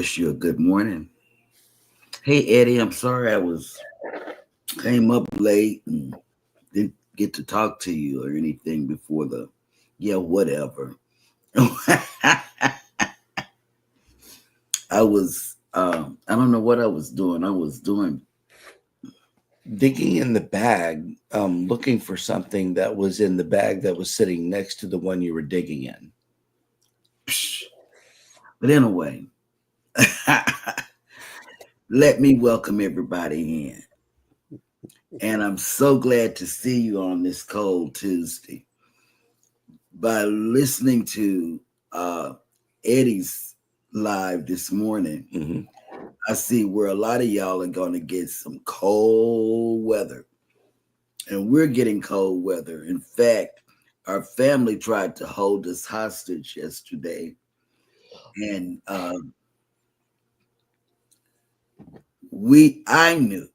wish you a good morning. Hey Eddie, I'm sorry came up late and didn't get to talk to you or anything before the whatever. I don't know what I was doing. I was doing Digging in the bag, looking for something that was in the bag that was sitting next to the one you were digging in. But anyway, let me welcome everybody in. And I'm so glad to see you on this cold Tuesday. By listening to Eddie's live this morning, I see where a lot of y'all are going to get some cold weather. And we're getting cold weather. In fact, our family tried to hold us hostage yesterday. And I knew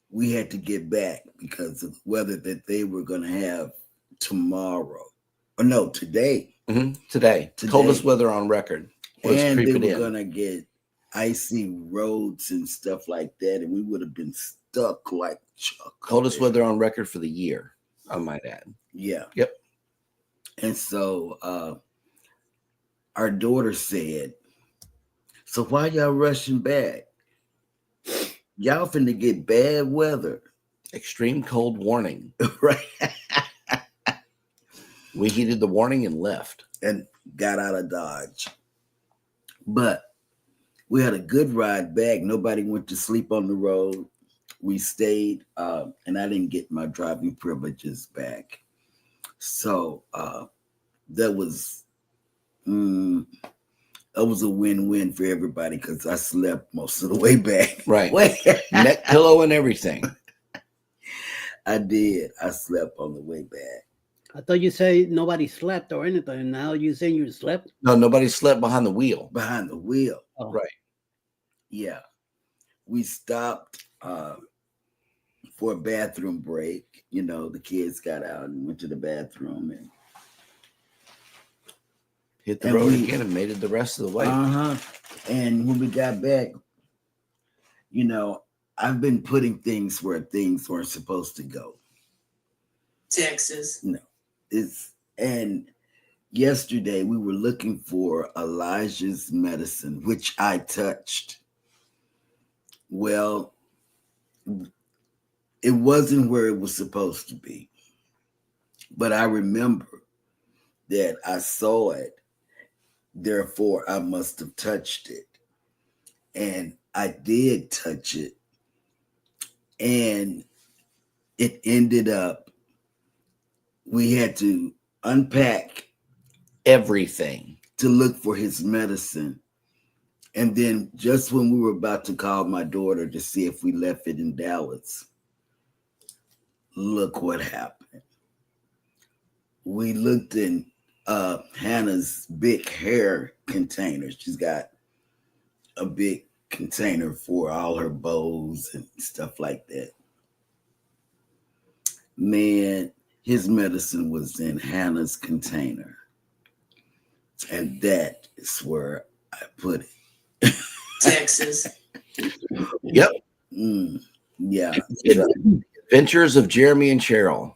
we had to get back because of the weather that they were going to have tomorrow. Or no, today. Today. Coldest weather on record. And they were going to get icy roads and stuff like that. And we would have been stuck like chocolate. Coldest weather on record for the year, I might add. Yeah. Yep. And so our daughter said, so why y'all rushing back? Y'all finna get bad weather. Extreme cold warning. Right. We heeded the warning and left. And got out of Dodge. But we had a good ride back. Nobody went to sleep on the road. We stayed, and I didn't get my driving privileges back. So that was a win-win for everybody because I slept most of the way back. Right. Neck pillow and everything. I did. I slept on the way back. I thought you said nobody slept or anything. Now you saying you slept? No, nobody slept behind the wheel. Behind the wheel. Oh. Right. Yeah. We stopped for a bathroom break. You know, the kids got out and went to the bathroom and hit the road again and made it the rest of the way. And when we got back, you know, I've been putting things where things weren't supposed to go. Texas. No. And yesterday we were looking for Elijah's medicine, which I touched. Well, it wasn't where it was supposed to be. But I remember that I saw it. Therefore, I must have touched it. And I did touch it. And it ended up, we had to unpack everything to look for his medicine. And then just when we were about to call my daughter to see if we left it in Dallas, look what happened. We looked in Hannah's big hair container. She's got a big container for all her bows and stuff like that. Man, his medicine was in Hannah's container. And that is where I put it. Texas. Yep. Yeah. Adventures of Jeremy and Sheryl.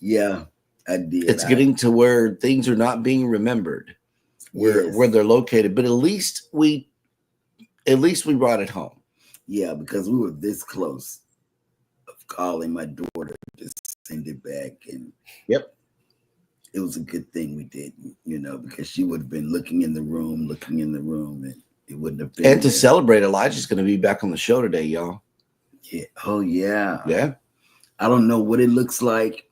Yeah, I did. It's getting to where things are not being remembered, where they're located. But at least we brought it home. Yeah, because we were this close of calling my daughter to send it back. And yep, it was a good thing we didn't, you know, because she would have been looking in the room, and it wouldn't have been. And to celebrate, Elijah's going to be back on the show today, y'all. Yeah. Oh, yeah. Yeah. I don't know what it looks like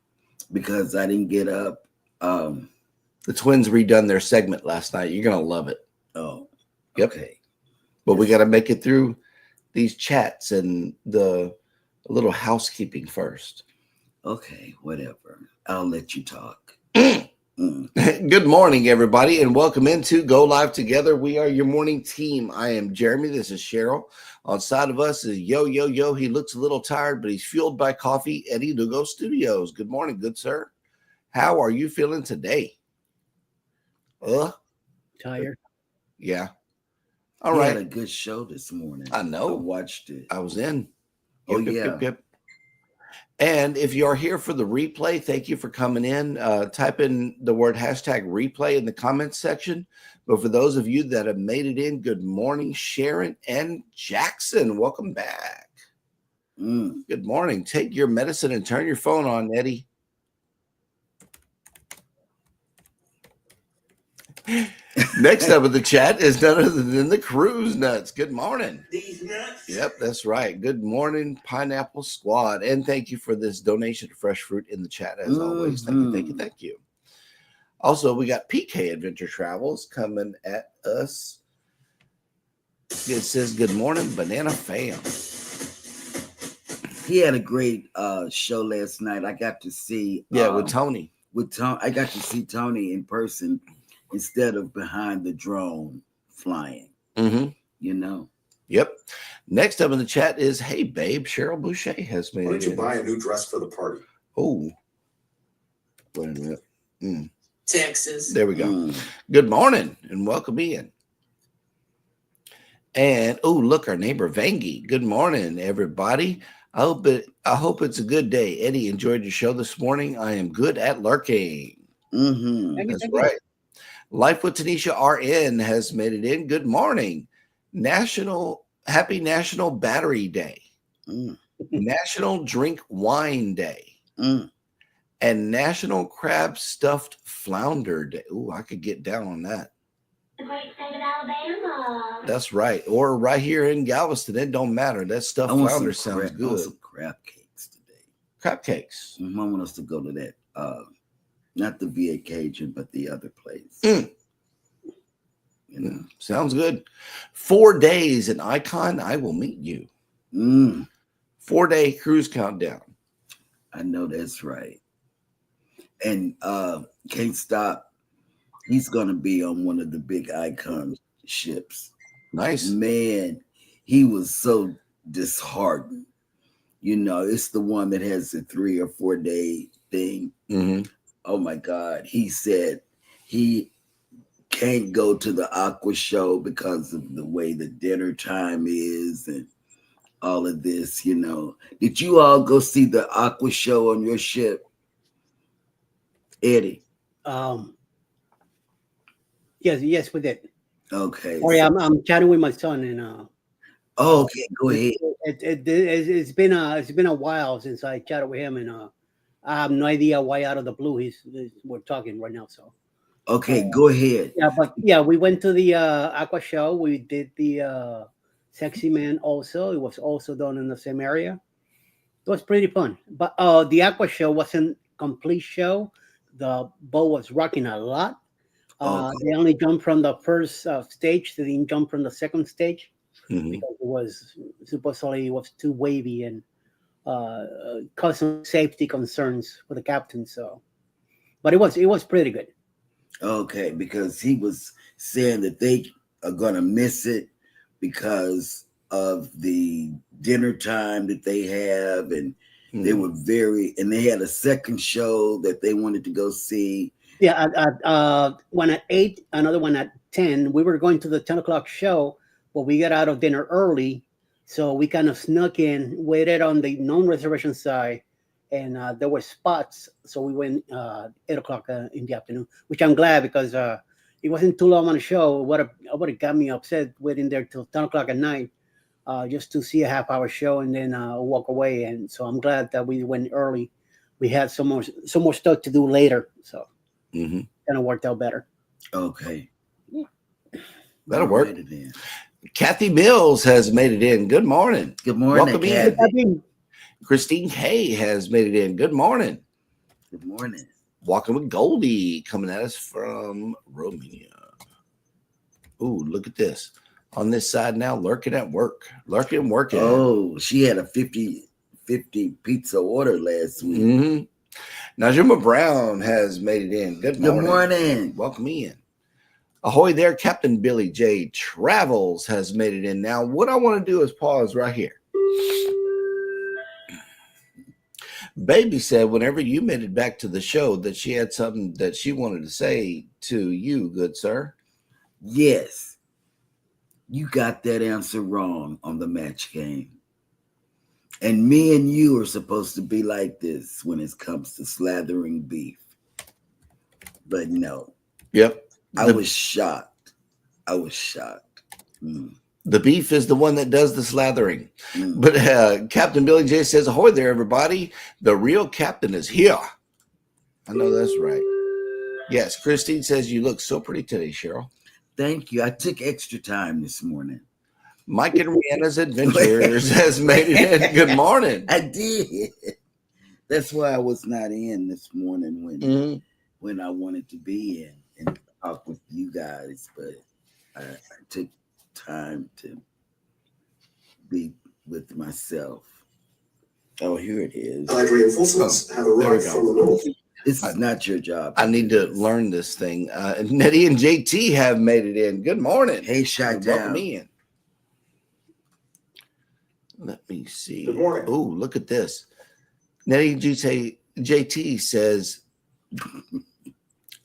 because I didn't get up. The twins redone their segment last night. You're going to love it. Oh, yep. Okay. But we got to make it through these chats and the little housekeeping first. Okay, whatever. I'll let you talk. Good morning, everybody, and welcome into Go Live Together. We are your morning team. I am Jeremy. This is Sheryl. On side of us is Yo. He looks a little tired, but he's fueled by coffee. Eddie, Lugo Studios. Good morning, good sir. How are you feeling today? Tired. Yeah. All He right. had a good show this morning. I know. I watched it. I was in. Oh, yeah. Yep. And if you are here for the replay, thank you for coming in. Type in the word hashtag replay in the comments section. But for those of you that have made it in, good morning, Sharon and Jackson. Welcome back. Good morning. Take your medicine and turn your phone on, Eddie. Next up in the chat is none other than the Cruise Nuts. Good morning. These nuts. Yep, that's right. Good morning, Pineapple Squad. And thank you for this donation to Fresh Fruit in the chat as always. Thank you. Also, we got PK Adventure Travels coming at us. It says, good morning, Banana Fam. He had a great show last night. I got to see with Tony. I got to see Tony in person instead of behind the drone flying. You know. Yep. Next up in the chat is, hey babe, Cheryl Boucher has made. Why don't you buy a new dress for the party? Oh, wait a minute. Texas. There we go. Good morning and welcome in. And oh, look, our neighbor Vangie. Good morning, everybody. I hope it's a good day. Eddie, enjoyed your show this morning. I am good at lurking. That's right. Life with Tanisha RN has made it in. Good morning. Happy National Battery Day. National Drink Wine Day. And National Crab Stuffed Flounder Day. Ooh, I could get down on that. The great state of Alabama. That's right. Or right here in Galveston, it don't matter. That stuffed flounder sounds good. I want some crab cakes today. Crab cakes. I want us to go to that, not the VA Cajun, but the other place. You know, sounds good. 4 days in Icon, I will meet you. 4-day cruise countdown. I know that's right. And Can't Stop. He's going to be on one of the big Icon ships. Nice. Man, he was so disheartened. You know, it's the one that has the 3 or 4 day thing. Oh, my God. He said he can't go to the Aqua show because of the way the dinner time is and all of this, you know. Did you all go see the Aqua show on your ship, Eddie? Yes, we did. Okay. Oh yeah, I'm chatting with my son and. Okay, go ahead. It's been a while since I chatted with him, and I have no idea why out of the blue we're talking right now. So. Okay, go ahead. Yeah, we went to the Aqua show. We did the Sexy Man also. It was also done in the same area. It was pretty fun. But the Aqua show wasn't complete show. The boat was rocking a lot. They only jumped from the first stage. They didn't jump from the second stage because it was supposedly too wavy and caused some safety concerns for the captain. So, but it was pretty good. Okay, because he was saying that they are going to miss it because of the dinner time that they have, and they were and they had a second show that they wanted to go see. Yeah, one at 8, another one at 10. We were going to the 10 o'clock show, but we got out of dinner early, so we kind of snuck in, waited on the non-reservation side, and there were spots, so we went 8 o'clock in the afternoon, which I'm glad because it wasn't too long on the show. It would have got me upset waiting there till 10 o'clock at night just to see a half-hour show and then walk away. And so I'm glad that we went early. We had some more stuff to do later, so kind of worked out better. Okay. That'll work. Kathy Mills has made it in. Good morning. Good morning, welcome Kathy. in. Christine Hay has made it in. Good morning. Good morning. Walking with Goldie coming at us from Romania. Ooh, look at this. On this side now, lurking at work. Lurking, working. Oh, she had a 50 pizza order last week. Najima Brown has made it in. Good morning. Good morning. Welcome in. Ahoy there, Captain Billy J. Travels has made it in. Now, what I want to do is pause right here. Baby said whenever you made it back to the show that she had something that she wanted to say to you, good sir. Yes. You got that answer wrong on the match game. And me and you are supposed to be like this when it comes to slathering beef. But no, Yep. I was shocked. Mm, The beef is the one that does the slathering. mm. But Captain Billy J says, ahoy there, everybody. The real captain is here. I know that's right. Yes, Christine says, you look so pretty today, Cheryl. Thank you. I took extra time this morning. Mike and Rihanna's Adventures has made it in. Good morning. I did. That's why I was not in this morning when I wanted to be in and talk with you guys, but I took time to be with myself. Oh, here it is. Reinforcements have arrived from the north. This is not your job. I need to learn this thing. Nettie and JT have made it in. Good morning. Hey, Shy Welcome Town. in. Let me see. Good morning. Oh, look at this. Nettie JT says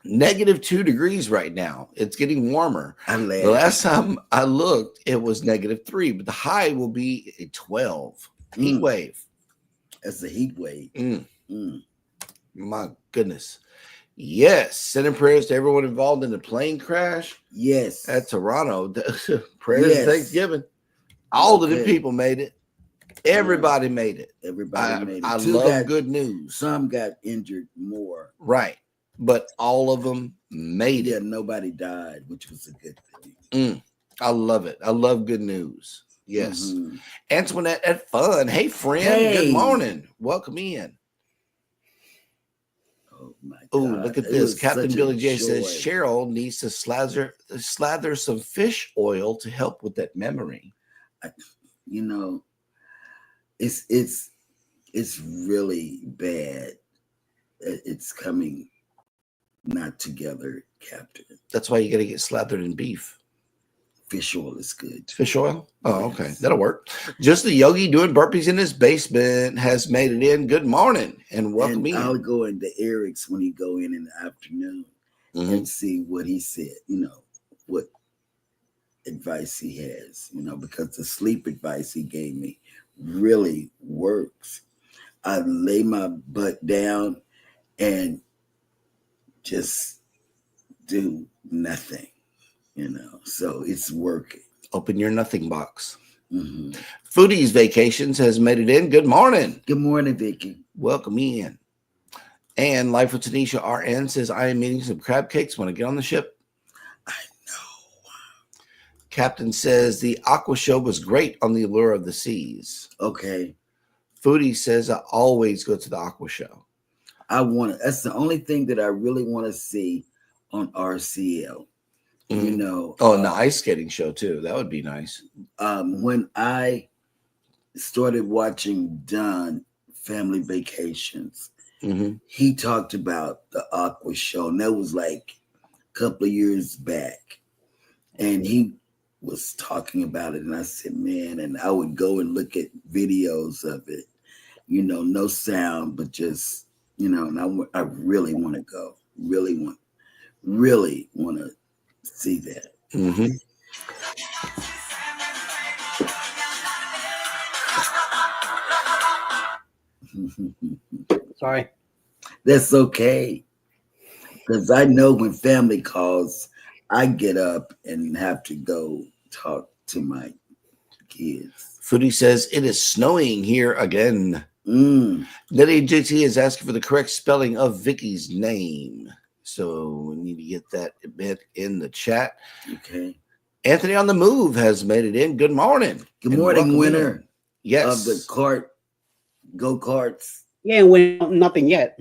-2 degrees right now. It's getting warmer. I The laughed. last time I looked, it was -3, but the high will be a 12. Heat Mm. wave. That's a heat wave. Mm, Mm. my goodness. Yes. Sending prayers to everyone involved in the plane crash Yes. at Toronto. Prayers Yes. Thanksgiving. All of the Okay. people made it. Everybody made it. Everybody made it. I Two love got- good news. Some got injured more. Right. But all of them made Yeah, it. nobody died, which was a good thing. I love it. I love good news. Yes. Mhm. Antoinette at Fun. Hey, friend. Hey. Good morning. Welcome in. Oh my God. Oh, look at It this. was Captain such a Billy J says joy. Cheryl needs to slather some fish oil to help with that memory. You know, it's really bad. It's coming not together, Captain. That's why you got to get slathered in beef. Fish oil is good. Fish oil? Oh, Yes. okay. That'll work. Just the yogi doing burpees in his basement has made it in. Good morning and welcome And I'll in. go into Eric's when he go in the afternoon Mhm. and see what he said, what advice he has, because the sleep advice he gave me really works. I lay my butt down and just do nothing, so it's working. Open your nothing box. Mhm. Foodies Vacations has made it in. Good morning. Good morning, Vicky. Welcome in. And Life with Tanisha RN says, I am eating some crab cakes when I get on the ship. I know. Captain says, the Aqua Show was great on the Allure of the Seas. Okay. Foodie says, I always go to the Aqua Show. That's the only thing that I really want to see on RCL. Oh, and the ice skating show too. That would be nice. When I started watching Don Family Vacations, he talked about the Aqua Show, and that was like a couple of years back. And he was talking about it, and I said, man, and I would go and look at videos of it, no sound, but just, and I really want to go, really want to see that. Sorry. That's okay. Because I know when family calls, I get up and have to go talk to my kids. Foodie says, it is snowing here again. Mm. Nettie JT is asking for the correct spelling of Vicky's name. So we need to get that a bit in the chat. Okay. Anthony on the Move has made it in. Good morning. Good And morning, welcome winner in. Yes. of the go-karts. Yeah, we nothing yet.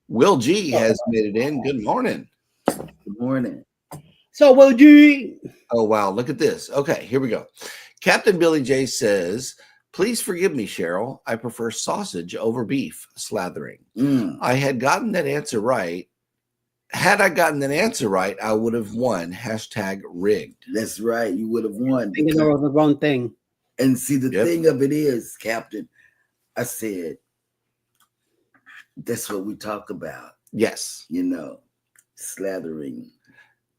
Will G has made it in. Good morning. Good morning. So, will you? Oh, wow. Look at this. Okay, here we go. Captain Billy J says, please forgive me, Cheryl. I prefer sausage over beef slathering. I had gotten that answer right. Had I gotten that answer right, I would have won. #rigged. That's right. You would have won. Thinking of the wrong thing. And see, the thing of it is, Captain, I said, that's what we talk about. Yes. Slathering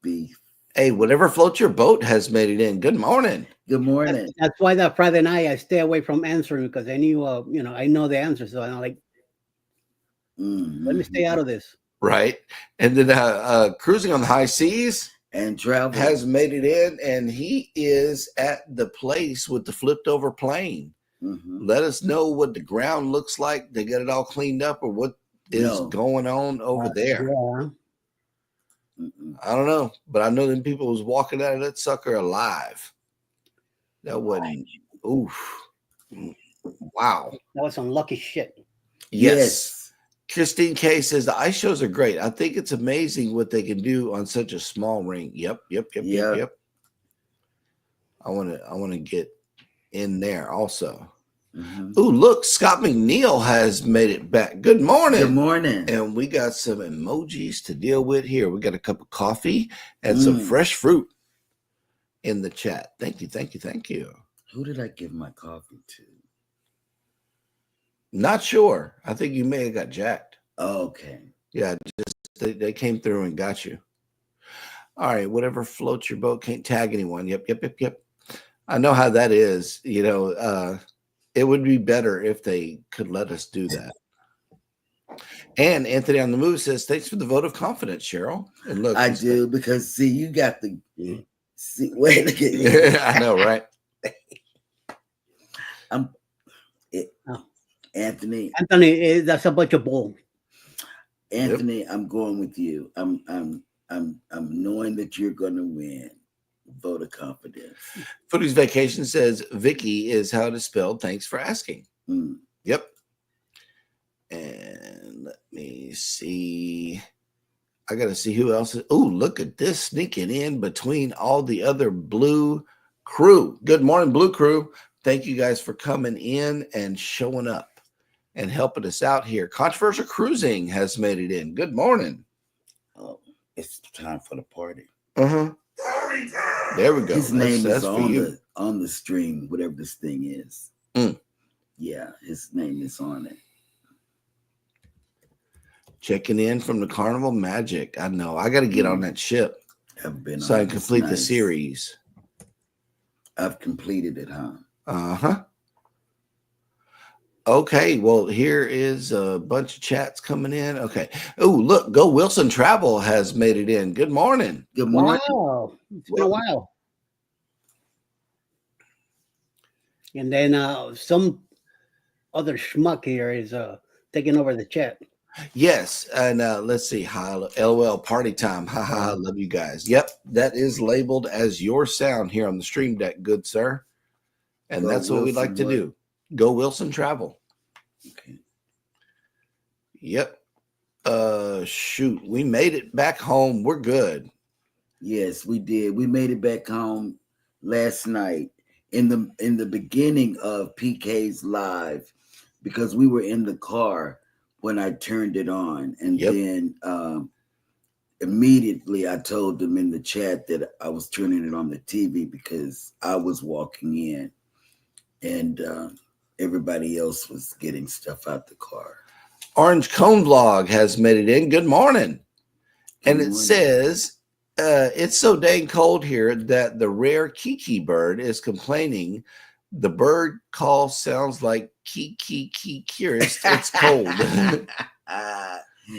beef. Hey, whatever floats your boat has made it in. Good morning. Good morning. That's why that Friday night I stay away from answering because I knew, I know the answer. So I'm like, let me stay out of this. Right. And then Cruising on the High Seas And travel has made it in, and he is at the place with the flipped over plane. Let us know what the ground looks like. They got it all cleaned up, or what is going on over there. Yeah. I don't know, but I know them people was walking out of that sucker alive. That wasn't. Oof. Wow. That was some lucky shit. Yes. Christine K says the ice shows are great. I think it's amazing what they can do on such a small ring. Yep. I want to get in there also. Oh, look, Scott McNeil has made it back. Good morning. Good morning. And we got some emojis to deal with here. We got a cup of coffee and some fresh fruit in the chat. Thank you. Who did I give my coffee to? Not sure. I think you may have got jacked. Okay. Yeah, just they came through and got you. All right, whatever floats your boat, can't tag anyone. Yep. I know how that is. It would be better if they could let us do that. And Anthony on the Move says, thanks for the vote of confidence, Cheryl. And look, I do, because see, you got the wait a minute. I know, right? Anthony, that's a bunch of bull. Anthony, I'm going with you. I'm knowing that you're going to win. Vote of confidence. Foodie's Vacation says Vicky is how it is spelled. Thanks for asking. Yep. And let me see. I got to see who else is. Oh, look at this sneaking in between all the other Blue crew. Good morning, Blue crew. Thank you guys for coming in and showing up and helping us out here. Controversial Cruising has made it in. Good morning. Oh, it's time for the party. There we go. His name is on the stream, whatever this thing is. Yeah, his name is on it. Checking in from the Carnival Magic. I know. I got to get on that ship so I can complete the series. I've completed it, huh? Okay, well, here is a bunch of chats coming in. Okay. Oh, look, Go Wilson Travel has made it in. Good morning. Good morning. Wow. It's been a while. And then some other schmuck here is taking over the chat. Yes, and let's see. Hi, LOL party time. Haha, love you guys. Yep, that is labeled as your sound here on the stream deck, good sir. And that's what we'd like to do. Go Wilson Travel. Okay. Yep. Shoot, we made it back home. We're good. Yes, we did. We made it back home last night in the beginning of PK's live, because we were in the car when I turned it on, and then immediately I told them in the chat that I was turning it on the TV because I was walking in, and everybody else was getting stuff out the car. Orange Cone Vlog has made it in. Good morning. And it says, it's so dang cold here that the rare kiki bird is complaining. The bird call sounds like kiki. It's cold.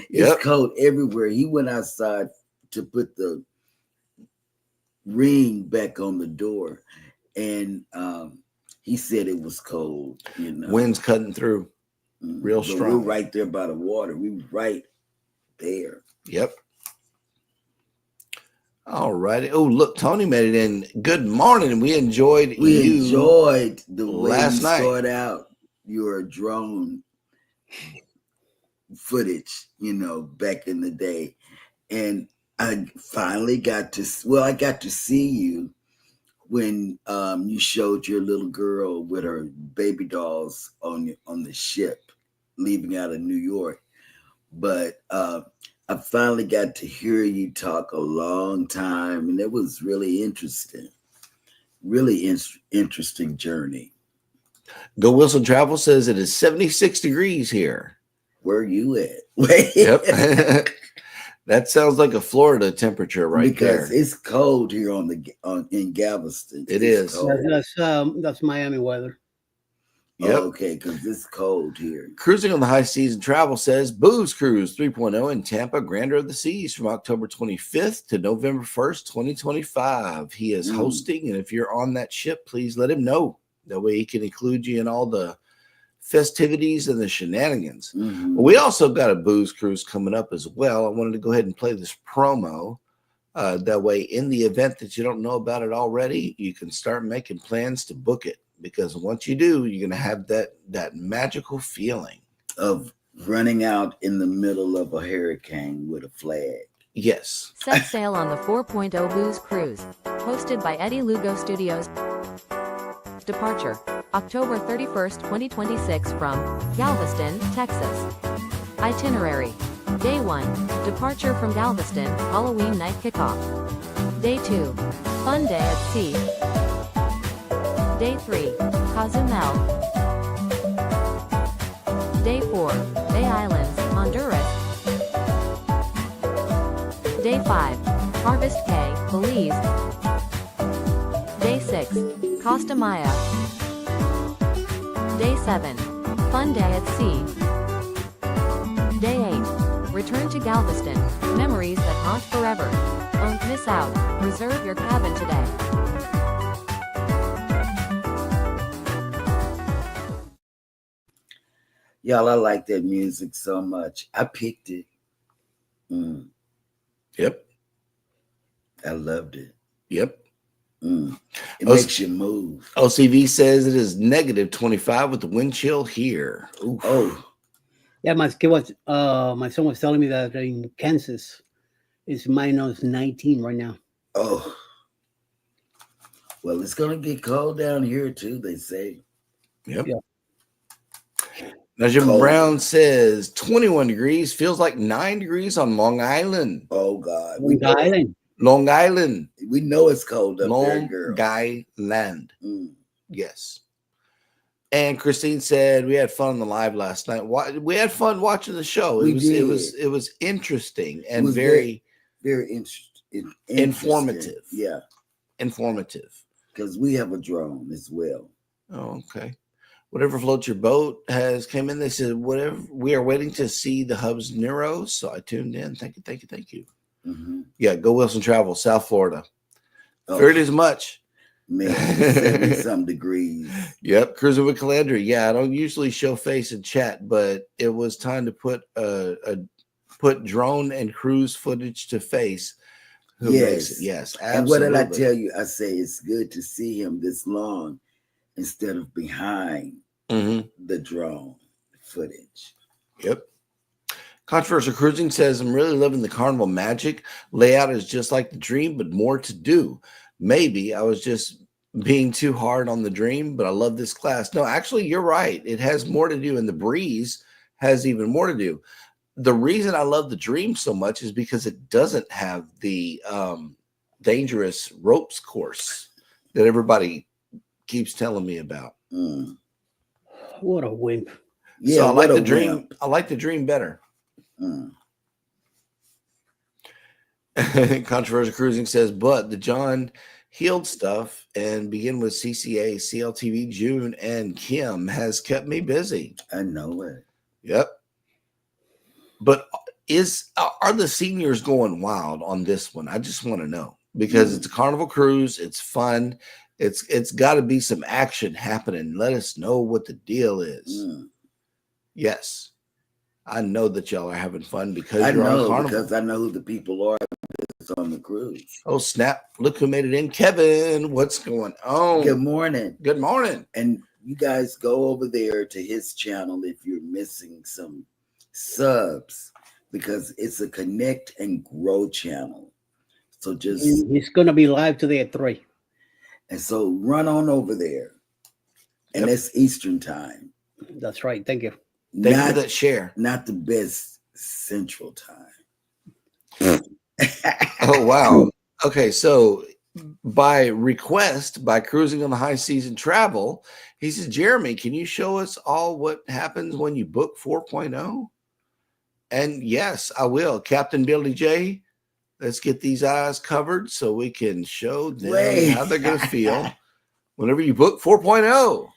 It's cold everywhere. He went outside to put the ring back on the door, and he said it was cold. Wind's cutting through real strong. We were right there by the water. We were right there. Yep. All righty. Oh, look, Tony made it in. Good morning. We enjoyed the way last night. Sort out your drone footage, back in the day. And I finally got to see you when you showed your little girl with her baby dolls on the ship leaving out of New York. But I finally got to hear you talk a long time, and it was really interesting. Really interesting journey. Go Wilson Travel says it is 76 degrees here. Where are you at? Yep. That sounds like a Florida temperature right because there. it's cold here in Galveston. It It's is. cold. That's Miami weather. Yep. Okay, because it's cold here. Cruising on the High Season Travel says Booze Cruise 3.0 in Tampa, Grandeur of the Seas from October 25th to November 1st, 2025. He is hosting, and if you're on that ship, please let him know. That way he can include you in all the festivities and the shenanigans. Mhm. We also got a Booze Cruise coming up as well. I wanted to go ahead and play this promo. That way, in the event that you don't know about it already, you can start making plans to book it. Because once you do, you're going to have that magical feeling Of running out in the middle of a hurricane with a flag. Yes. Set sail on the 4.0 Booze Cruise, hosted by Eddie Lugo Studios. Departure, October 31st, 2026 from Galveston, Texas. Itinerary, Day 1, departure from Galveston, Halloween night kickoff. Day 2, fun day at sea. Day 3, Cozumel. Day 4, Bay Islands, Honduras. Day 5, Harvest Cay, Belize. Day 6, Costa Maya. Day 7, fun day at sea. Day 8, return to Galveston, memories that haunt forever. Don't miss out, reserve your cabin today. Y'all, I like that music so much. I picked it. Yep. I loved it. Yep. It makes you move. OCV says it is negative 25 with the wind chill here. Oof. Oh, Yeah, my son was telling me that in Kansas it's minus 19 right now. oh. Well, it's going to get cold down here too, they say. Yep. Yeah. Now, Jim Cold. Brown says 21 degrees, feels like 9 degrees on Long Island. Oh, God. Long Island. Long Island. We know it's cold up there, Long girl. Island. Mm. Yes. And Christine said we had fun on the live last night. We had fun watching the show. We did. It was interesting and was very interesting. informative. Yeah, informative. because we have a drone as well. Oh, okay. Whatever floats your boat has came in. They said, whatever, we are waiting to see the hub's Neuro. So I tuned in. Thank you. Mm-hmm. Yeah, Go Wilson Travel, South Florida. Oh, Feared as much. man, 70-some degrees. Yep, cruising with Calandra. Yeah, I don't usually show face and chat, but it was time to put drone and cruise footage to face. Who makes it? Yes, absolutely. And what did I tell you? I say it's good to see him this long instead of behind the drone footage. Yep. Controversial Cruising says, I'm really loving the carnival magic. Layout is just like the dream, but more to do. Maybe I was just being too hard on the dream, but I love this class. No, actually, you're right. It has more to do, and the breeze has even more to do. The reason I love the dream so much is because it doesn't have the dangerous ropes course that everybody keeps telling me about. What a wimp. Yeah, so I like what the a dream. wimp. I like the dream better. Controversial Cruising says, but the John Healed stuff and begin with CCA, CLTV, June, and Kim has kept me busy. I know it. Yep. But are the seniors going wild on this one? I just want to know, because it's a carnival cruise. It's fun. It's got to be some action happening. Let us know what the deal is. Yes. I know that y'all are having fun because I you're on know, carnival. because I know who the people are that's on the cruise. Oh, snap. Look who made it in. Kevin, what's going on? Good morning. Good morning. And you guys go over there to his channel if you're missing some subs, because it's a connect and grow channel. So just He's going to be live today at 3. and so run on over there. And it's Eastern time. That's right. Thank you. Thank you for that share. Not the best Central time. Oh, wow. Okay, so by request, by Cruising on the High Season Travel, he says, Jeremy, can you show us all what happens when you book 4.0? And yes, I will. Captain Billy J, let's get these eyes covered so we can show them how they're going to feel whenever you book 4.0.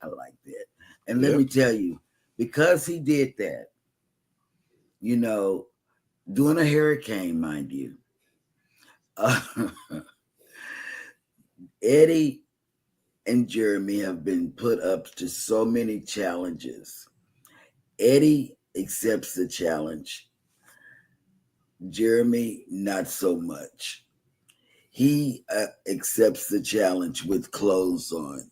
I like that. And let me tell you, because he did that, you know, during a hurricane, mind you, Eddie and Jeremy have been put up to so many challenges. Eddie accepts the challenge. Jeremy, not so much. He accepts the challenge with clothes on.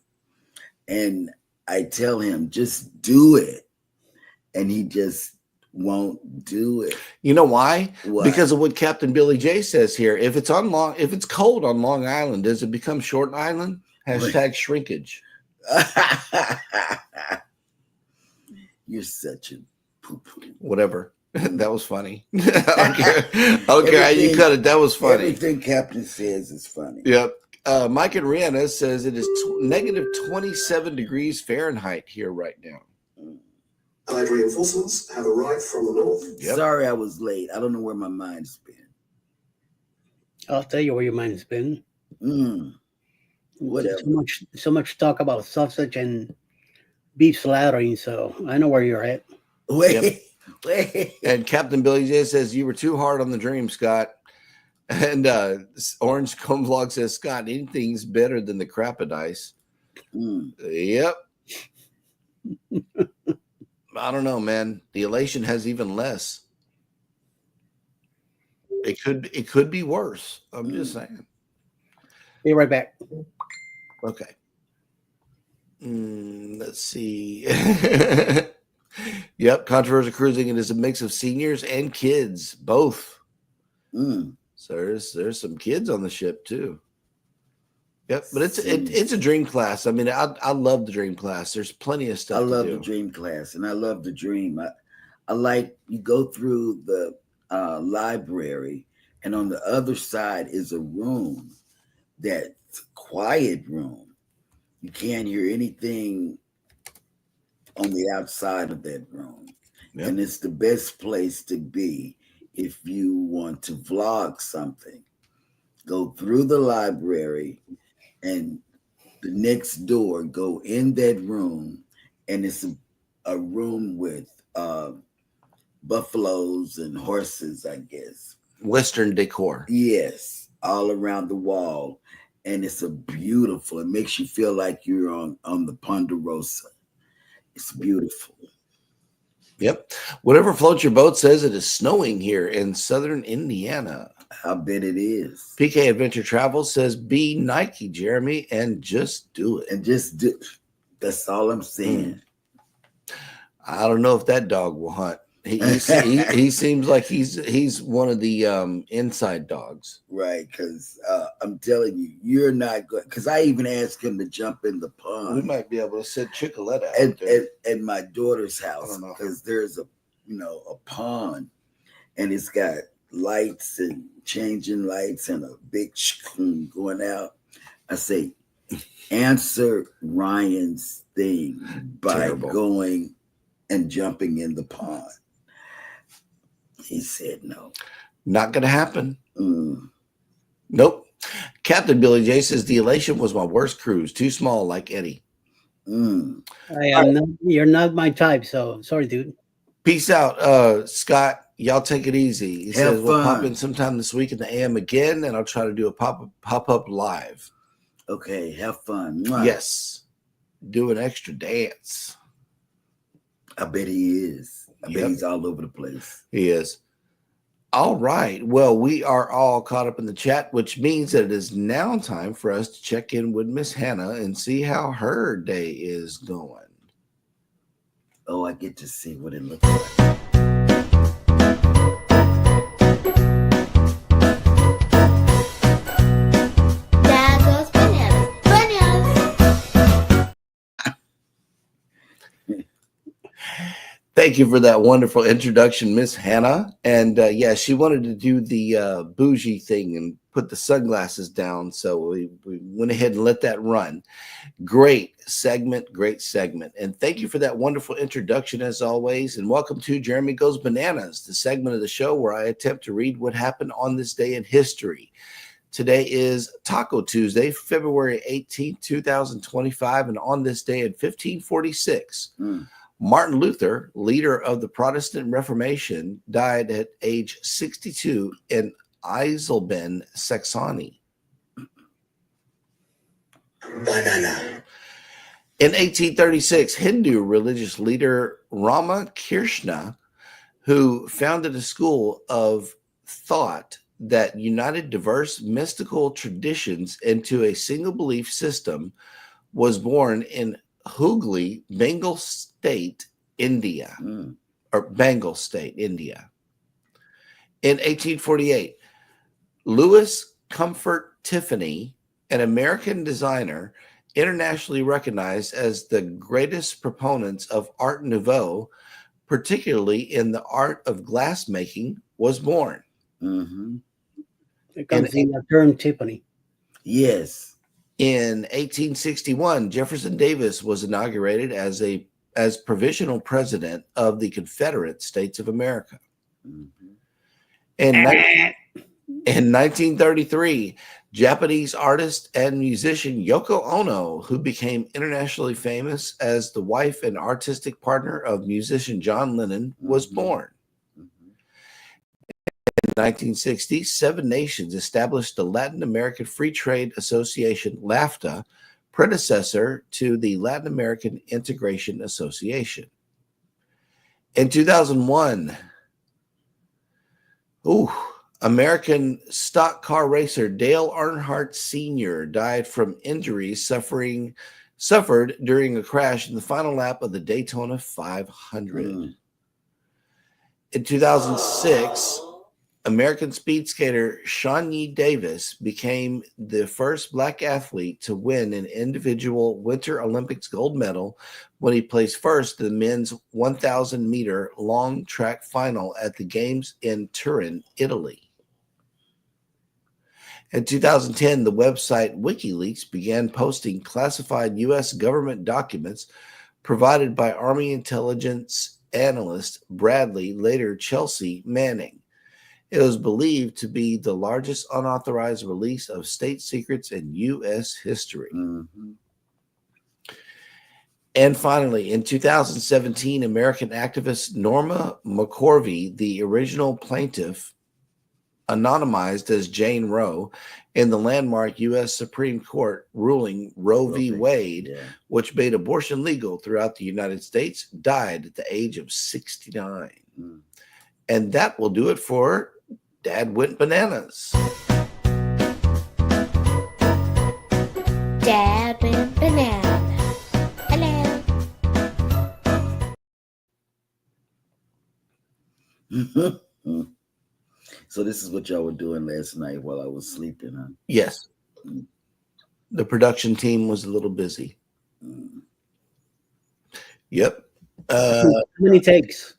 And I tell him, just do it. And he just won't do it. You know why? Why? Because of what Captain Billy J says here. If it's cold on Long Island, does it become Short Island? Hashtag shrinkage. You're such a poo-poo. Whatever. That was funny. I don't care how you cut it. That was funny. Everything Captain says is funny. Yep. Mike and Rihanna says it is negative 27 degrees Fahrenheit here right now. Allied reinforcements have arrived from the north. Yep. Sorry I was late. I don't know where my mind's been. I'll tell you where your mind's been. Whatever. So much talk about sausage and beef slaughtering, so I know where you're at. Wait. And Captain Billy J says you were too hard on the dream, Scott. And Orange Comb Vlog says, Scott, anything's better than the crapadice. Yep. I don't know, man. The elation has even less. It could be worse. I'm just saying. Be right back. Okay. Let's see. Yep, controversial cruising. It is a mix of seniors and kids, both. So there's some kids on the ship too. Yep, but it's a dream class. I mean, I love the dream class. There's plenty of stuff. I love the dream class, and I love the dream. I like you go through the library, and on the other side is a room that's a quiet room. You can't hear anything on the outside of that room. Yep. And it's the best place to be if you want to vlog something. Go through the library and the next door, go in that room, and it's a room with buffaloes and horses, I guess. Western decor. Yes, all around the wall. And it's it makes you feel like you're on the Ponderosa. It's beautiful. Yep. Whatever floats your boat says it is snowing here in southern Indiana. I bet it is. PK Adventure Travel says be Nike, Jeremy, and just do it. And just do. That's all I'm saying. I don't know if that dog will hunt. He seems like he's one of the inside dogs. Right, because I'm telling you, you're not good. Because I even asked him to jump in the pond. We might be able to send Chicoletta out at my daughter's house, because there's a pond, and it's got lights and changing lights and a big going out. I say, answer Ryan's thing by going and jumping in the pond. He said no. Not going to happen. Nope. Captain Billy J says the elation was my worst cruise. Too small, like Eddie. You're not my type, so sorry, dude. Peace out, Scott. Y'all take it easy. He says we'll pop in sometime this week in the AM again, and I'll try to do a pop up live. Okay, have fun. Mwah. Yes. Do an extra dance. I bet he is. I bet Yep. he's all over the place. He is. All right. Well, we are all caught up in the chat, which means that it is now time for us to check in with Miss Hannah and see how her day is going. Oh, I get to see what it looks like. Dad goes bananas. Bananas. Thank you for that wonderful introduction, Miss Hannah. And yeah, she wanted to do the bougie thing and put the sunglasses down. So we went ahead and let that run. Great segment. And thank you for that wonderful introduction as always. And welcome to Jeremy Goes Bananas, the segment of the show where I attempt to read what happened on this day in history. Today is Taco Tuesday, February 18th, 2025. And on this day in 1546, Martin Luther, leader of the Protestant Reformation, died at age 62 in Eisleben, Saxony. Banana. In 1836, Hindu religious leader Rama Krishna, who founded a school of thought that united diverse mystical traditions into a single belief system, was born in Hooghly, Bengal State, India, or Bengal State, India. In 1848, Louis Comfort Tiffany, an American designer internationally recognized as the greatest proponents of Art Nouveau, particularly in the art of glassmaking, was born. Mm-hmm. It comes in the term Tiffany. Yes. In 1861, Jefferson Davis was inaugurated as provisional president of the Confederate States of America. Mm-hmm. In 1933, Japanese artist and musician Yoko Ono, who became internationally famous as the wife and artistic partner of musician John Lennon, was born. In 1960, 7 nations established the Latin American Free Trade Association, LAFTA, predecessor to the Latin American Integration Association. In 2001, American stock car racer Dale Earnhardt Sr. died from injuries suffered during a crash in the final lap of the Daytona 500. In 2006, American speed skater Shawnee Davis became the first Black athlete to win an individual Winter Olympics gold medal when he placed first in the men's 1,000-meter long track final at the Games in Turin, Italy. In 2010, the website WikiLeaks began posting classified U.S. government documents provided by Army intelligence analyst Bradley, later Chelsea Manning. It was believed to be the largest unauthorized release of state secrets in U.S. history. Mm-hmm. And finally, in 2017, American activist Norma McCorvey, the original plaintiff, anonymized as Jane Roe, in the landmark U.S. Supreme Court ruling Roe v. Wade, which made abortion legal throughout the United States, died at the age of 69. And that will do it for Dad Went Bananas. Dad went bananas. Hello. So this is what y'all were doing last night while I was sleeping, huh? Yes. The production team was a little busy. Yep. How many takes?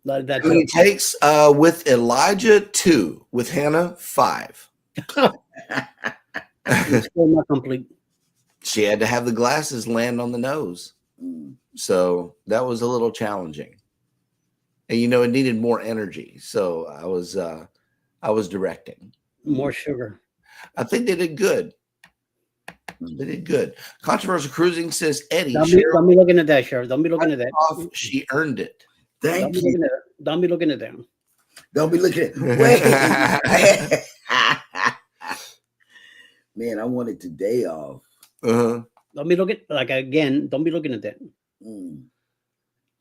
How many takes? With Elijah, 2. With Hannah, 5. It's still not complete. She had to have the glasses land on the nose. So that was a little challenging. And it needed more energy. So I was directing. More sugar. I think they did good. They did good. Controversial Cruising says Eddie. Don't be looking at that, Cheryl. Don't be looking at that. She earned it. Thank you. Don't be looking at that. Don't be looking at Wait. Man, I wanted today off. Uh-huh. Don't be looking again. Don't be looking at that. Mm.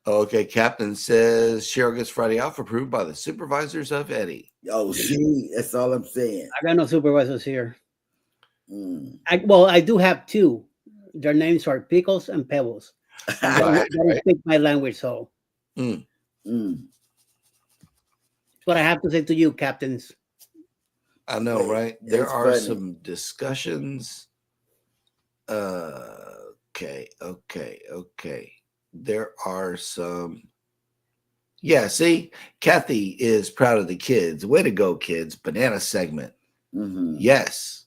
Okay, Captain says Cheryl gets Friday off approved by the supervisors of Eddie. Oh, see, that's all I'm saying. I got no supervisors here. Mm. I do have two. Their names are Pickles and Pebbles. They Right, don't speak my language, so Mm. that's what I have to say to you, captains. I know, right? There It's are funny. some discussions. Okay. There are some. Yeah, see, Kathy is proud of the kids. Way to go, kids. Banana segment. Mhm. Yes.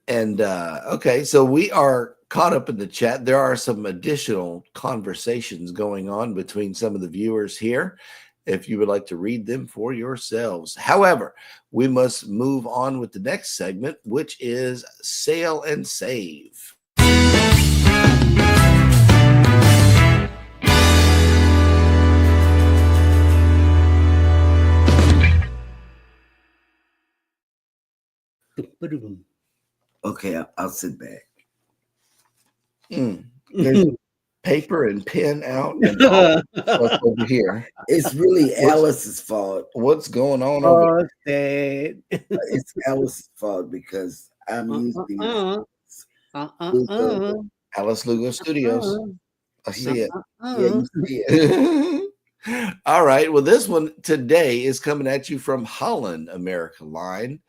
And okay, so we are caught up in the chat. There are some additional conversations going on between some of the viewers here, if you would like to read them for yourselves. However, we must move on with the next segment, which is Sail and Save. Okay, I'll sit back. There's paper and pen out and all stuff over here. It's really Alice's fault. What's going on over Birthday. It's Alice's fault because I'm using Lugo. Alice Lugo Studios? I see it. Yeah, you see it. All right. Well, this one today is coming at you from Holland America Line.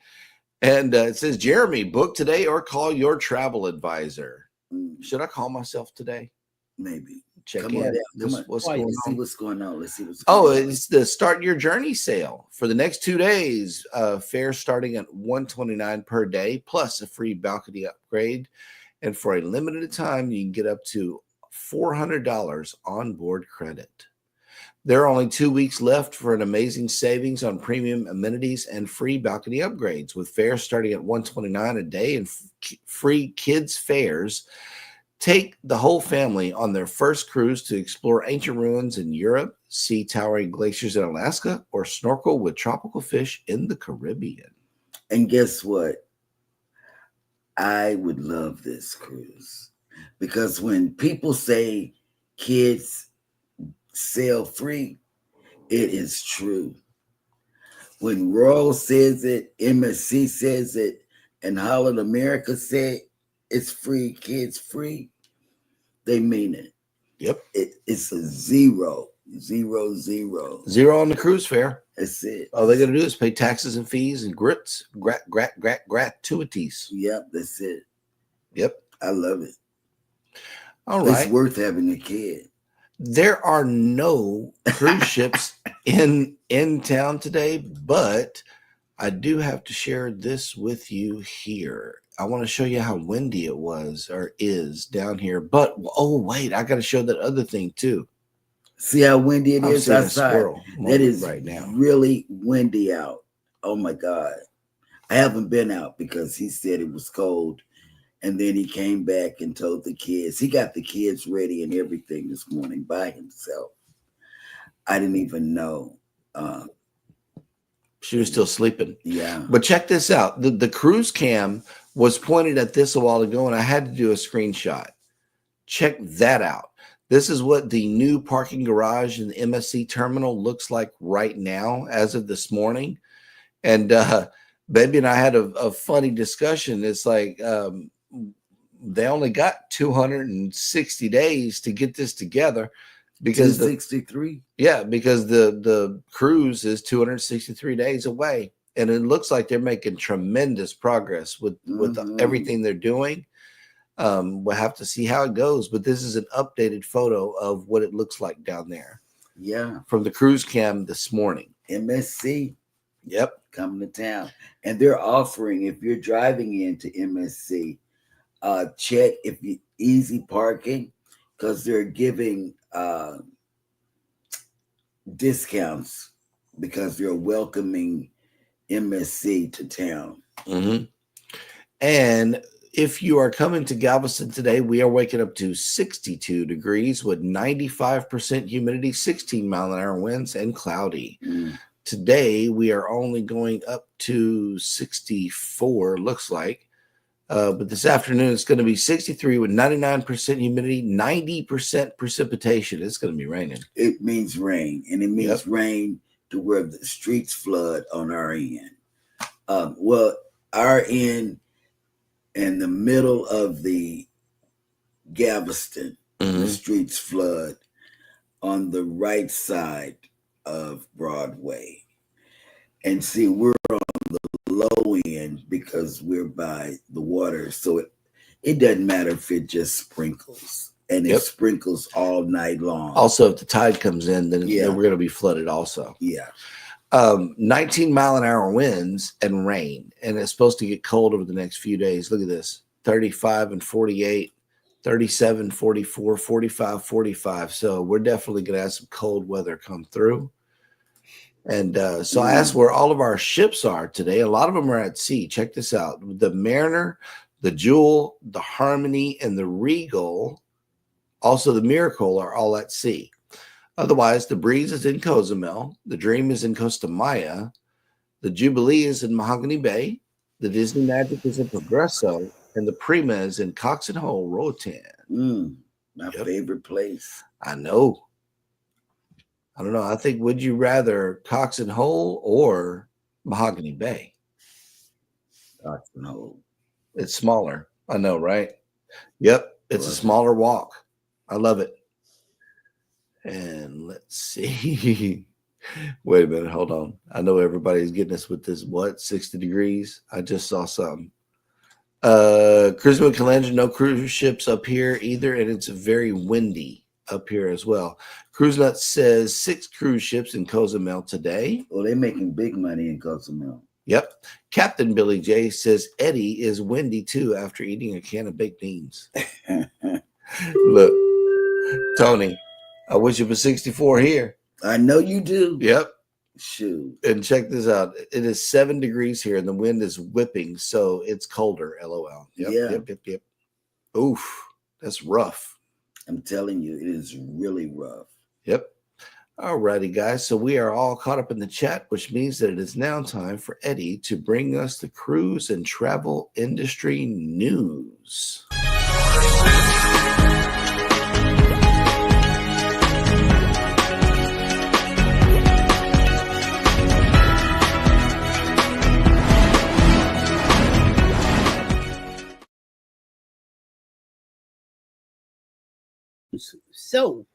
And it says, Jeremy, book today or call your travel advisor. Mm, Should I call myself today? maybe. Check Come in. on down. Come on. What's Why, going Let's see on? what's going on. Let's see what's Oh, going on. it's the Start Your Journey sale for the next 2 days. Fare starting at $129 per day, plus a free balcony upgrade. And for a limited time, you can get up to $400 on board credit. There are only 2 weeks left for an amazing savings on premium amenities and free balcony upgrades, with fares starting at $129 a day and free kids fares. Take the whole family on their first cruise to explore ancient ruins in Europe, see towering glaciers in Alaska, or snorkel with tropical fish in the Caribbean. And guess what? I would love this cruise because when people say kids sail free, it is true. When Royal says it, MSC says it, and Holland America said it's free, kids free, they mean it. Yep. It's a 0, 0, 0. Zero on the cruise fare. That's it. All they got to do is pay taxes and fees and gratuities. Yep, that's it. Yep. I love it. All right. It's worth having a kid. There are no cruise ships in town today, but I do have to share this with you here. I want to show you how windy it was or is down here. But oh wait, I got to show that other thing too. See how windy it I'm is seeing a outside? squirrel That is right now. really windy out. Oh my God. I haven't been out because he said it was cold. And then he came back and told the kids. He got the kids ready and everything this morning by himself. I didn't even know. She was still sleeping. Yeah. But check this out. The cruise cam was pointed at this a while ago, and I had to do a screenshot. Check that out. This is what the new parking garage in the MSC terminal looks like right now as of this morning. And Baby and I had a funny discussion. It's like they only got 260 days to get this together because 263. because the cruise is 263 days away. And it looks like they're making tremendous progress with everything they're doing. We'll have to see how it goes, but this is an updated photo of what it looks like down there. Yeah. From the cruise cam this morning. MSC. Yep. Coming to town. And they're offering, if you're driving into MSC, check if you easy parking, because they're giving discounts because they're welcoming MSC to town. Mm-hmm. And if you are coming to Galveston today, we are waking up to 62 degrees with 95% humidity, 16-mile-an-hour winds, and cloudy. Today, we are only going up to 64, looks like. But this afternoon it's going to be 63 with 99% humidity, 90% precipitation. It's going to be raining. It means rain, and it means rain to where the streets flood on our end. Well, our end in the middle of the Galveston, the streets flood on the right side of Broadway. And see, we're on the low end because we're by the water. So it doesn't matter if it just sprinkles. And it sprinkles all night long. Also, if the tide comes in, then we're going to be flooded also. Yeah. 19-mile-an-hour winds and rain. And it's supposed to get cold over the next few days. Look at this. 35 and 48, 37, 44, 45, 45. So we're definitely going to have some cold weather come through. And so I asked where all of our ships are today. A lot of them are at sea. Check this out. The Mariner, the Jewel, the Harmony, and the Regal, also the Miracle, are all at sea. Otherwise, the Breeze is in Cozumel. The Dream is in Costa Maya. The Jubilee is in Mahogany Bay. The Disney Magic is in Progreso. And the Prima is in Cox and Hole, Roatan. My favorite place. I know. I don't know. I think, would you rather Cox and Hole or Mahogany Bay? Cox and Hole. It's smaller. I know, right? Yep. It's a smaller walk. I love it. And let's see. Wait a minute. Hold on. I know everybody's getting us with this. What? 60 degrees? I just saw something. Cruising with Calandra, no cruise ships up here either. And it's very windy up here as well. Cruise Nut says 6 cruise ships in Cozumel today. Well, they're making big money in Cozumel. Yep. Captain Billy J says Eddie is windy too after eating a can of baked beans. Look, Tony, I wish it was 64 here. I know you do. Yep. Shoot. And check this out. It is 7 degrees here and the wind is whipping, so it's colder. LOL. Yep. Oof. That's rough. I'm telling you, it is really rough. Yep. All righty, guys. So we are all caught up in the chat, which means that it is now time for Eddie to bring us the cruise and travel industry news. So,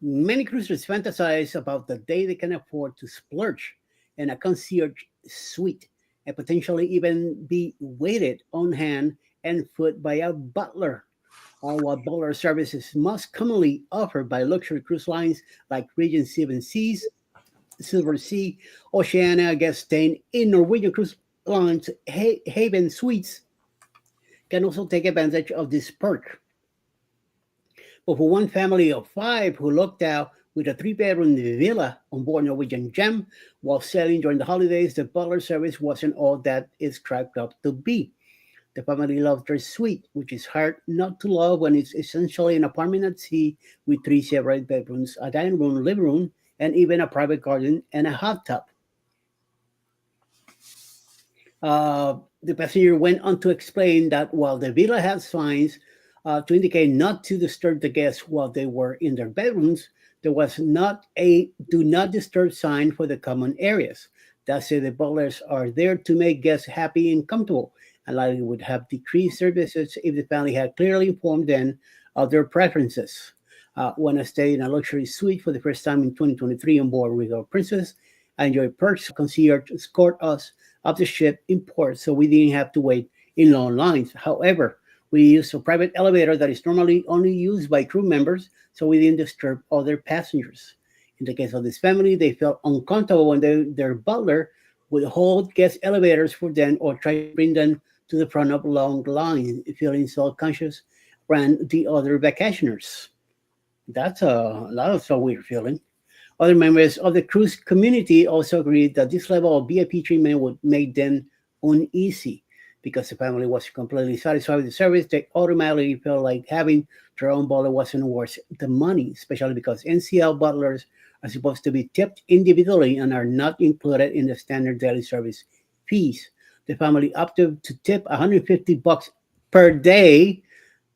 many cruisers fantasize about the day they can afford to splurge in a concierge suite and potentially even be waited on hand and food by a butler. All what butler service is most commonly offered by luxury cruise lines like Regent Seven Seas, Silver Sea, Oceania, Guest staying in Norwegian Cruise Lines Haven Suites can also take advantage of this perk. But for one family of 5 who looked out with a 3-bedroom villa on board Norwegian Gem while sailing during the holidays, the butler service wasn't all that it's cracked up to be. The family loved their suite, which is hard not to love when it's essentially an apartment at sea with 3 separate bedrooms, a dining room, living room, and even a private garden and a hot tub. The passenger went on to explain that while the villa had signs to indicate not to disturb the guests while they were in their bedrooms, there was not a do not disturb sign for the common areas. That said, the butlers are there to make guests happy and comfortable, and likely would have decreased their visits if the family had clearly informed them of their preferences. When I stayed in a luxury suite for the first time in 2023 on board Regal Princess, I enjoyed perks. Concierge escort us up the ship in port, so we didn't have to wait in long lines. However, we used a private elevator that is normally only used by crew members, so we didn't disturb other passengers. In the case of this family, they felt uncomfortable when their butler would hold guest elevators for them or try to bring them to the front of long lines, feeling self-conscious around the other vacationers. That's a weird feeling. Other members of the cruise community also agreed that this level of VIP treatment would make them uneasy. Because the family was completely satisfied with the service, they automatically felt like having their own butler wasn't worth the money, especially because NCL butlers are supposed to be tipped individually and are not included in the standard daily service fees. The family opted to tip $150 per day,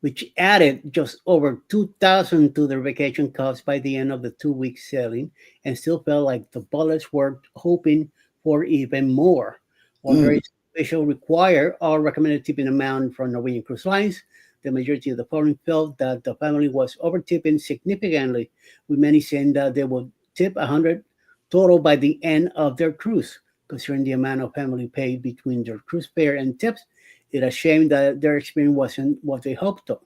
which added just over 2,000 to their vacation costs by the end of the 2 week sailing, and still felt like the bullets were hoping for even more. While Mm, very special require or recommended tipping amount from Norwegian Cruise Lines, the majority of the foreign felt that the family was over tipping significantly, with many saying that they would tip 100 total by the end of their cruise. Considering the amount of family paid between their cruise fare and tips, it's a shame that their experience wasn't what they hoped to.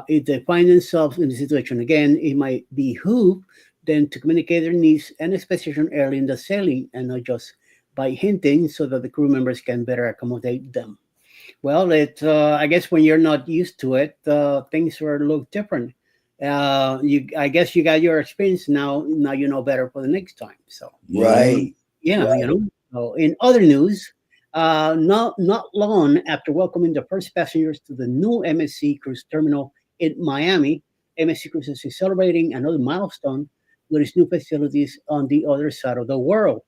If they find themselves in the situation again, it might behoove them to communicate their needs and expectations early in the sailing and not just by hinting so that the crew members can better accommodate them. Well, I guess when you're not used to it, things are a little different. I guess you got your experience now. Now you know better for the next time. So right. yeah, Right. So in other news, not long after welcoming the first passengers to the new MSC Cruise Terminal in Miami, MSC Cruises is celebrating another milestone with its new facilities on the other side of the world.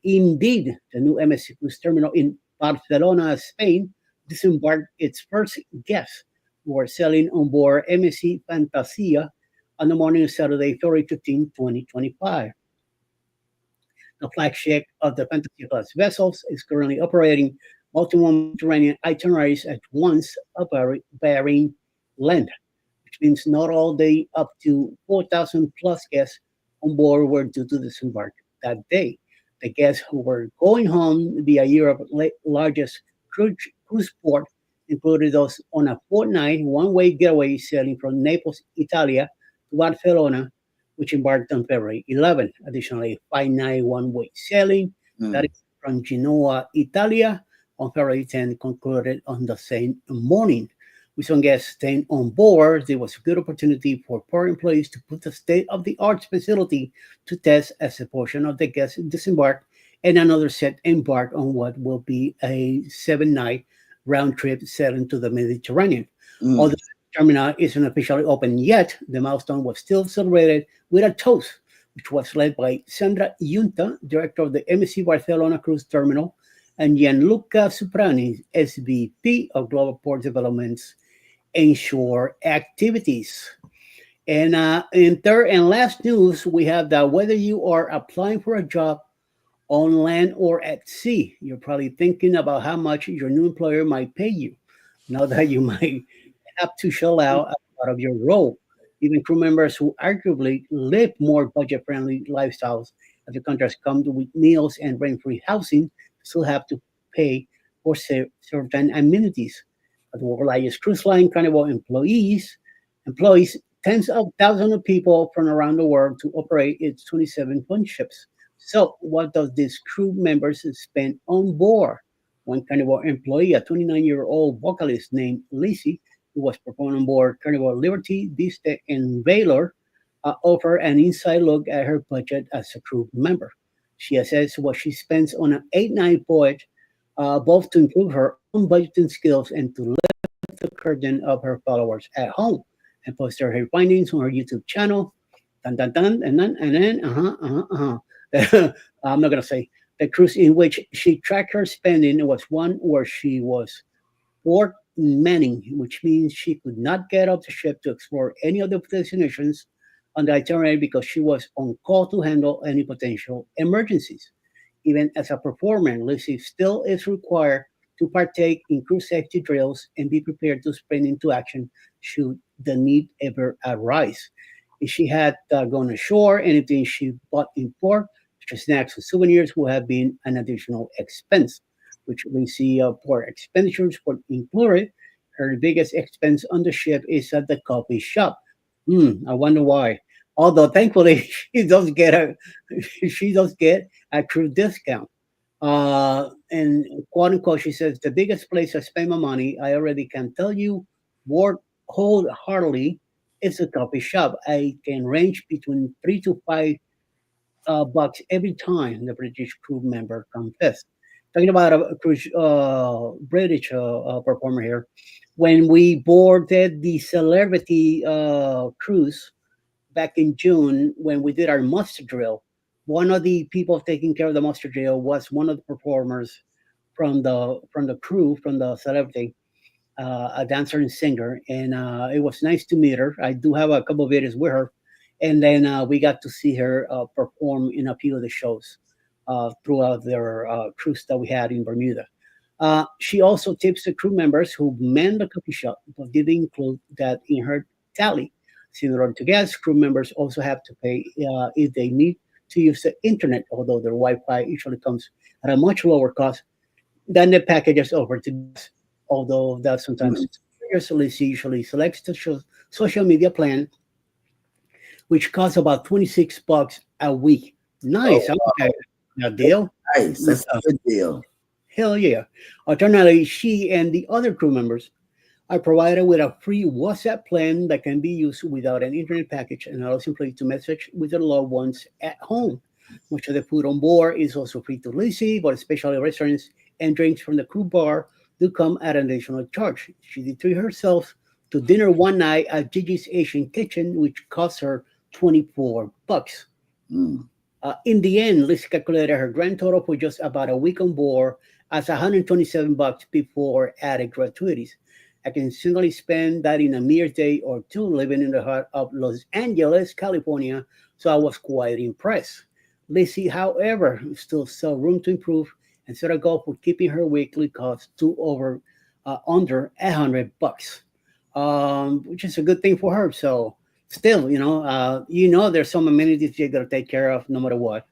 Indeed, the new MSC Cruise Terminal in Barcelona, Spain, disembarked its first guests who were sailing on board MSC Fantasia on the morning of Saturday, February 15, 2025. The flagship of the Fantasy class vessels is currently operating multiple Mediterranean itineraries at once, a varying length, which means not all the up to 4,000 plus guests on board were due to disembark that day. The guests who were going home via Europe's largest cruise port included those on a fortnight one-way getaway sailing from Naples, Italy to Barcelona, which embarked on February 11th. Additionally, 5-night one-way sailing that Mm, is from Genoa, Italia, on February 10th concluded on the same morning. With some guests staying on board, there was a good opportunity for port employees to put the state-of-the-art facility to test as a portion of the guests disembarked and another set embarked on what will be a 7-night round trip sailing to the Mediterranean. Although mm. the terminal isn't officially open yet, the milestone was still celebrated with a toast, which was led by Sandra Yunta, director of the MSC Barcelona Cruise Terminal, and Gianluca Suprani, SVP of Global Port Development's Inshore Activities. And in third and last news, we have that whether you are applying for a job on land or at sea, you're probably thinking about how much your new employer might pay you. Now that you might have to shell out as part of your role. Even crew members who arguably live more budget friendly lifestyles as the contracts come with meals and rent free housing still have to pay for certain amenities. At the world's largest cruise line, Carnival employs tens of thousands of people from around the world to operate its 27 fun ships. So, what does these crew members spend on board? One Carnival employee, a 29-year-old vocalist named Lizzie, who was performing on board Carnival Liberty, Vista, and Valor, offer an inside look at her budget as a crew member. She assesses what she spends on an 8-night voyage, both to improve her own budgeting skills and to lift the curtain of her followers at home, and posted her findings on her YouTube channel. Dun, dun, dun, I'm not gonna say the cruise in which she tracked her spending was one where she was port manning, which means she could not get off the ship to explore any of the destinations on the itinerary because she was on call to handle any potential emergencies. Even as a performer, Lucy still is required to partake in crew safety drills and be prepared to spring into action should the need ever arise. If she had gone ashore, anything she bought in port, such as snacks or souvenirs, would have been an additional expense, which we see port expenditures for included. Her biggest expense on the ship is at the coffee shop. I wonder why. Although thankfully she does get a crew discount. And quote unquote, she says, the biggest place I spend my money, I already can tell you word wholeheartedly, it's a coffee shop. I can range between 3 to 5 bucks every time the British crew member confessed. Talking about a cruise, British performer here, when we boarded the Celebrity cruise back in June, when we did our muster drill, one of the people taking care of the muster drill was one of the performers from the crew from the Celebrity, a dancer and singer, and it was nice to meet her. I do have a couple of videos with her, and then we got to see her perform in a few of the shows throughout their cruise that we had in Bermuda. She also tips the crew members who man the coffee shop, but did include that in her tally. Similar to guests, crew members also have to pay if they need to use the internet, although their Wi-Fi usually comes at a much lower cost than the packages offered to guests. Although that sometimes Lizzie usually selects the social media plan, which costs about $26 a week. Nice. Oh, Okay. A deal. nice. That's a good deal. Hell yeah. Alternatively, she and the other crew members are provided with a free WhatsApp plan that can be used without an internet package and allows employees to message with their loved ones at home. Much of the food on board is also free to Lizzie, but especially restaurants and drinks from the crew bar do come at an additional charge. She did treat herself to dinner one night at Gigi's Asian Kitchen, which cost her $24. Mm. In the end, Liz calculated her grand total for just about a week on board as $127 before added gratuities. I can simply spend that in a mere day or two living in the heart of Los Angeles, California, so I was quite impressed. Lizzie, however, still saw room to improve and set a goal for keeping her weekly costs to under $100, which is a good thing for her. So still, there's some amenities you got to take care of no matter what.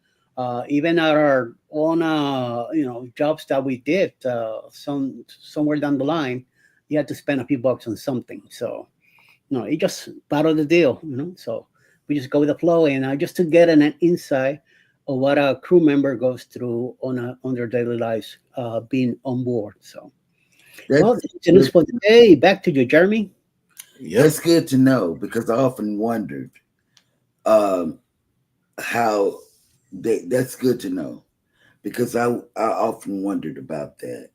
Even at our own, jobs that we did, somewhere down the line, you had to spend a few bucks on something. So, no, it's just part of the deal. So we just go with the flow, and just to get an insight of what a crew member goes through on their daily lives, being on board. So, well, that's the news for today. Back to you, Jeremy. Yep. That's good to know, because I often wondered how that's good to know, because I often wondered about that,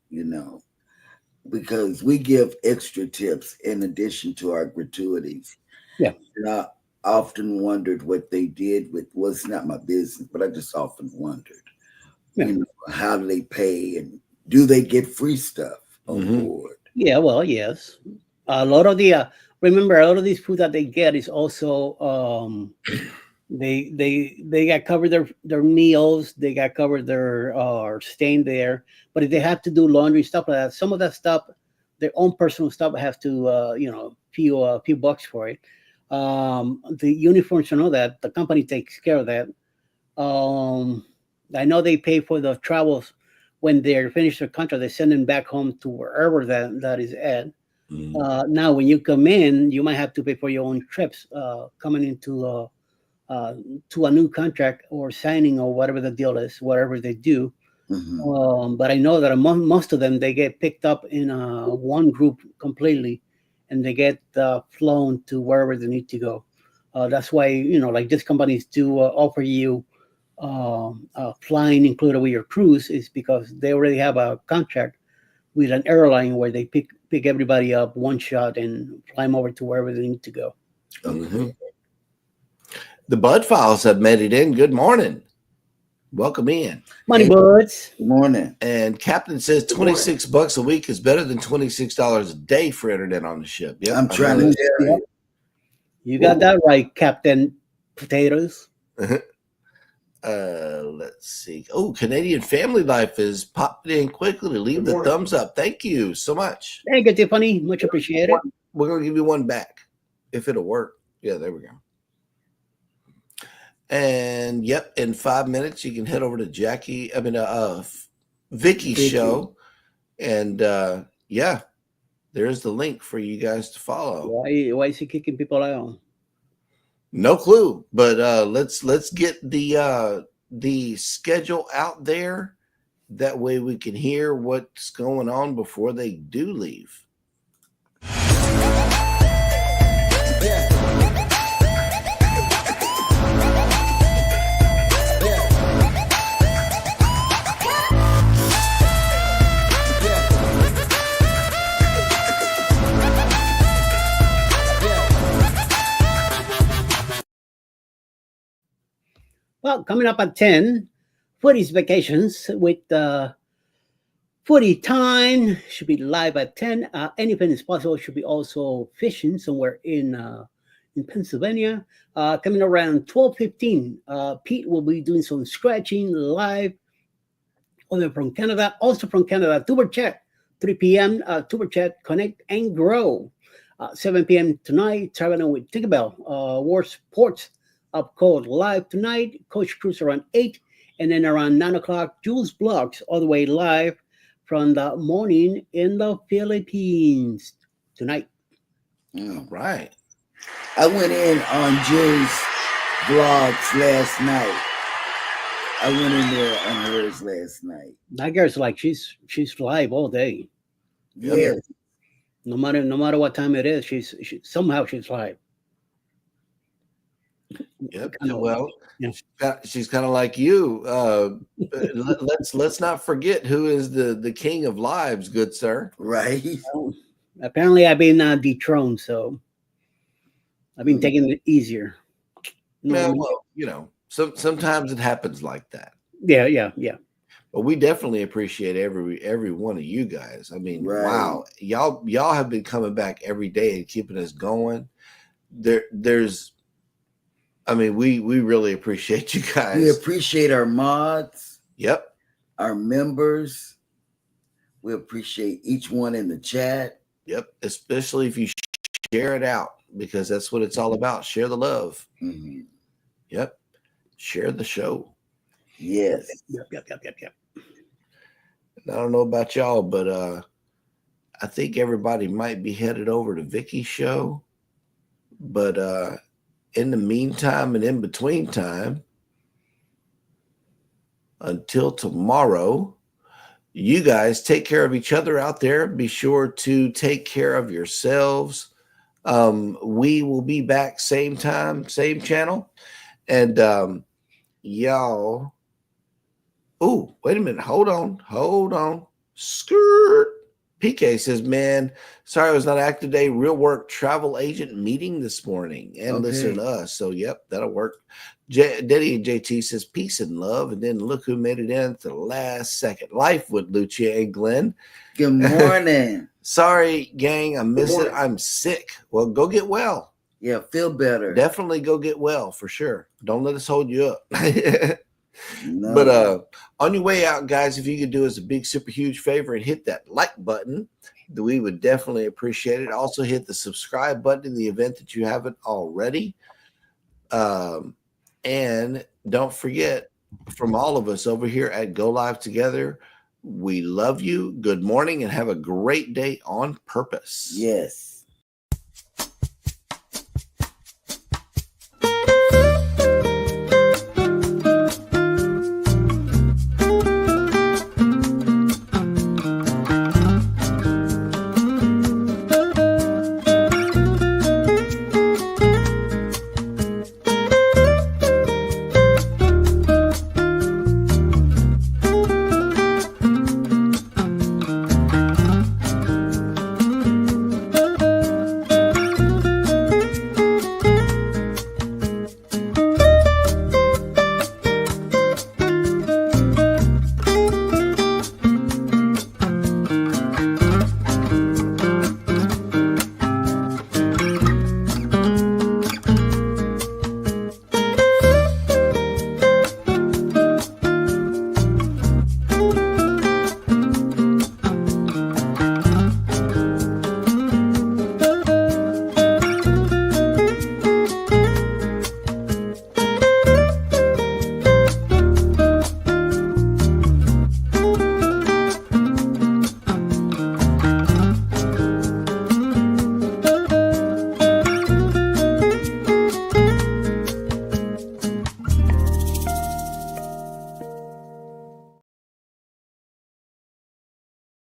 because we give extra tips in addition to our gratuities. Yeah. And I often wondered what they did with, well, it's not my business, but I just often wondered, how do they pay, and do they get free stuff on board? Yeah, well, yes. A lot of the remember, a lot of these food that they get is also they got covered their meals, they got covered their staying there. But if they have to do laundry, stuff like that, some of that stuff, their own personal stuff, have to few bucks for it. The uniforms, that the company takes care of that. I know they pay for the travels when they're finished their contract. They send them back home to wherever that is at. Now, when you come in, you might have to pay for your own trips coming into to a new contract or signing or whatever the deal is, whatever they do. But I know that most of them, they get picked up in one group completely, and they get flown to wherever they need to go. That's why, like these companies do offer you flying included with your cruise, is because they already have a contract with an airline where they pick everybody up one shot and fly them over to wherever they need to go. Okay. The Bud Files have made it in. Good morning. Welcome in. Money buds. Good morning. And Captain says $26 a week is better than $26 a day for internet on the ship. Yeah, I'm trying to tell you. You got that right, Captain Potatoes. Let's see. Oh, Canadian Family Life is popped in quickly to leave the thumbs up. Thank you so much. Thank you, Tiffany. Much appreciated. We're going to give you one back if it'll work. Yeah, there we go. And yep, in 5 minutes you can head over to Vicky's show, and there's the link for you guys to follow. Why is he kicking people out? No clue, but let's get the schedule out there. That way we can hear what's going on before they do leave. Well, coming up at 10, Footy's Vacations with Footy time should be live at 10. Anything is possible. Should be also fishing somewhere in Pennsylvania. Coming around 12:15. Pete will be doing some scratching live. Over from Canada, also from Canada, Tuber Chat, 3 p.m. Tuber Chat, Connect and Grow. 7 p.m. tonight, traveling with Tinkerbell. War Sports up cold live tonight. Coach Cruise around 8. And then around 9 o'clock, Jules Blogs all the way live from the morning in the Philippines tonight. All right. I went in on Jill's vlogs last night. I went in there on hers last night. That girl's like she's live all day. Yeah. No matter what time it is, somehow she's live. Yep. Kind of- Well, yeah. she's kind of like you. Let's not forget who is the king of lives, good sir. Right. Apparently, I've been dethroned, so I've been taking it easier. Yeah, well, sometimes it happens like that. Yeah. But we definitely appreciate every one of you guys. I mean, Right. wow, y'all have been coming back every day and keeping us going. We really appreciate you guys. We appreciate our mods. Yep. Our members. We appreciate each one in the chat. Yep. Especially if you share it out, because that's what it's all about. Share the love. Mm-hmm. Yep. Share the show. Yes. Yep. I don't know about y'all, but I think everybody might be headed over to Vicky's show. But in the meantime and in between time, until tomorrow, you guys take care of each other out there. Be sure to take care of yourselves. We will be back same time, same channel. And y'all. Oh, wait a minute. Hold on. Skirt. PK says, man, sorry I was not active today. Real work travel agent meeting this morning and listen to us. So, yep, that'll work. Daddy and JT says, peace and love. And then look who made it in to the last second. Life with Lucia and Glenn. Good morning. Sorry, gang. I miss it. I'm sick. Well, go get well. Yeah, feel better. Definitely go get well for sure. Don't let us hold you up. No. But on your way out, guys, if you could do us a big, super huge favor and hit that like button, we would definitely appreciate it. Also, hit the subscribe button in the event that you haven't already. And don't forget, from all of us over here at Go Live Together, we love you. Good morning and have a great day on purpose. Yes.